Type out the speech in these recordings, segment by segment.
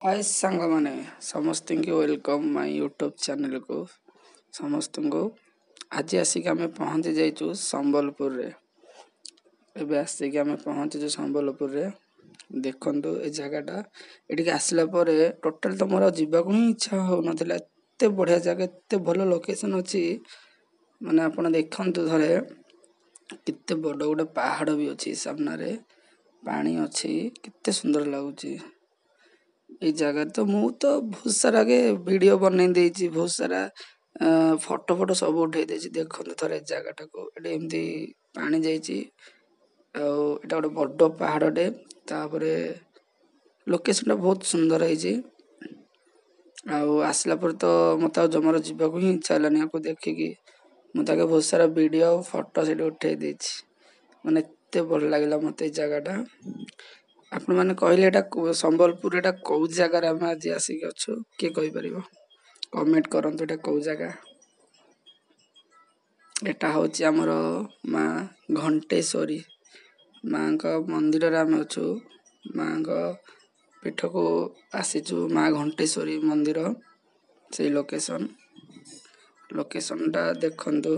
हाय ସାଙ୍ଗମାନେ ସମସ୍ତଙ୍କୁ ୱେଲକମ୍ ମାଇ ୟୁଟ୍ୟୁବ୍ ଚ୍ୟାନେଲକୁ ସମସ୍ତଙ୍କୁ ଆଜି ଆସିକି ଆମେ ପହଞ୍ଚି ଯାଇଛୁ ସମ୍ବଲପୁରରେ। ଏବେ ଆସିକି ଆମେ ପହଞ୍ଚିଛୁ ସମ୍ବଲପୁରରେ। ଦେଖନ୍ତୁ ଏ ଜାଗାଟା ଏଠିକି ଆସିଲା ପରେ ଟୋଟାଲ୍ ତ ମୋର ଯିବାକୁ ହିଁ ଇଚ୍ଛା ହେଉନଥିଲା। ଏତେ ବଢ଼ିଆ ଜାଗା, ଏତେ ଭଲ ଲୋକେସନ୍ ଅଛି। ମାନେ ଆପଣ ଦେଖନ୍ତୁ ଥରେ, କେତେ ବଡ଼ ଗୋଟେ ପାହାଡ଼ ବି ଅଛି ସାମ୍ନାରେ, ପାଣି ଅଛି, କେତେ ସୁନ୍ଦର ଲାଗୁଛି। এই ଜାଗାରେ ତ ମୁଁ ତ ବହୁତ ସାରା ଆଗେ ଭିଡ଼ିଓ ବନେଇ ଦେଇଛି, ବହୁତ ସାରା ଫଟୋ ସବୁ ଉଠେଇ ଦେଇଛି। ଦେଖନ୍ତୁ ଥରେ ଏ ଜାଗାଟାକୁ, ଏଠି ଏମିତି ପାଣି ଯାଇଛି ଆଉ ଏଇଟା ଗୋଟେ ବଡ଼ ପାହାଡ଼ଟେ। ତାପରେ ଲୋକେସନଟା ବହୁତ ସୁନ୍ଦର ହେଇଛି। ଆଉ ଆସିଲା ପରେ ତ ମୋତେ ଆଉ ଜମାରୁ ଯିବାକୁ ହିଁ ଇଚ୍ଛା ହେଲାନି ଆକୁ ଦେଖିକି। ମୁଁ ତାକେ ବହୁତ ସାରା ଭିଡ଼ିଓ ଆଉ ଫଟୋ ସେଠି ଉଠେଇ ଦେଇଛି। ମାନେ ଏତେ ଭଲ ଲାଗିଲା ମୋତେ ଏ ଜାଗାଟା। ଆପଣମାନେ କହିଲେ ଏଇଟା ସମ୍ବଲପୁର, ଏଇଟା କେଉଁ ଜାଗାରେ ଆମେ ଆଜି ଆସିକି ଅଛୁ? କିଏ କହିପାରିବ? କମେଣ୍ଟ କରନ୍ତୁ ଏଇଟା କେଉଁ ଜାଗା। ଏଇଟା ହେଉଛି ଆମର ମା ଘଣ୍ଟେଶ୍ୱରୀ ମାଙ୍କ ମନ୍ଦିରରେ ଆମେ ଅଛୁ। ମାଙ୍କ ପୀଠକୁ ଆସିଛୁ, ମା ଘଣ୍ଟେଶ୍ୱରୀ ମନ୍ଦିର। ସେଇ ଲୋକେସନଟା ଦେଖନ୍ତୁ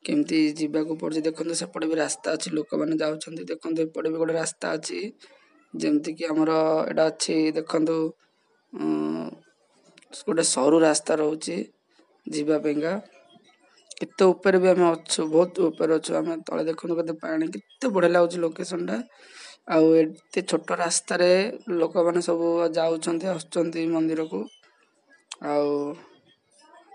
କେମିତି ଯିବାକୁ ପଡ଼ୁଛି। ଦେଖନ୍ତୁ ସେପଟେ ବି ରାସ୍ତା ଅଛି, ଲୋକମାନେ ଯାଉଛନ୍ତି। ଦେଖନ୍ତୁ ଏପଟେ ବି ଗୋଟେ ରାସ୍ତା ଅଛି, ଯେମିତିକି ଆମର ଏଇଟା ଅଛି। ଦେଖନ୍ତୁ ଗୋଟେ ସରୁ ରାସ୍ତା ରହୁଛି ଯିବା ପାଇଁକା। କେତେ ଉପରେ ବି ଆମେ ଅଛୁ, ବହୁତ ଉପରେ ଅଛୁ ଆମେ। ତଳେ ଦେଖନ୍ତୁ କେତେ ପାଣି, କେତେ ବଢ଼ିଆ ଲାଗୁଛି ଲୋକେସନଟା। ଆଉ ଏତେ ଛୋଟ ରାସ୍ତାରେ ଲୋକମାନେ ସବୁ ଯାଉଛନ୍ତି ଆସୁଛନ୍ତି ମନ୍ଦିରକୁ। ଆଉ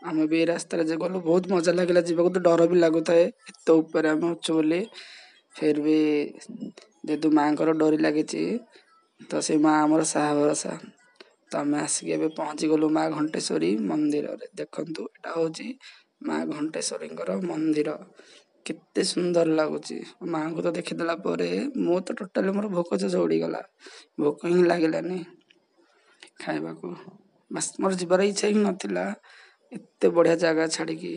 ଆମେ ବି ଏ ରାସ୍ତାରେ ଯେ ଗଲୁ, ବହୁତ ମଜା ଲାଗିଲା ଯିବାକୁ। ତ ଡର ବି ଲାଗୁଥାଏ, ଏତେ ଉପରେ ଆମେ ଅଛୁ ବୋଲି। ଫିର୍ ବି ଯେହେତୁ ମାଆଙ୍କର ଡୋରି ଲାଗିଛି, ତ ସେ ମା ଆମର ସାହା ଭରସା। ତ ଆମେ ଆସିକି ଏବେ ପହଞ୍ଚି ଗଲୁ ମା ଘଣ୍ଟେଶ୍ୱରୀ ମନ୍ଦିରରେ। ଦେଖନ୍ତୁ ଏଇଟା ହେଉଛି ମା ଘଣ୍ଟେଶ୍ୱରୀଙ୍କର ମନ୍ଦିର। କେତେ ସୁନ୍ଦର ଲାଗୁଛି। ମାଆଙ୍କୁ ତ ଦେଖିଦେଲା ପରେ ମୁଁ ତ ଟୋଟାଲି, ମୋର ଭୋକ ଶୋଷ ଉଡ଼ିଗଲା। ଭୋକ ହିଁ ଲାଗିଲାନି ଖାଇବାକୁ। ବାସ୍ ମୋର ଯିବାର ଇଚ୍ଛା ହିଁ ନଥିଲା, ଏତେ ବଢ଼ିଆ ଜାଗା ଛାଡ଼ିକି।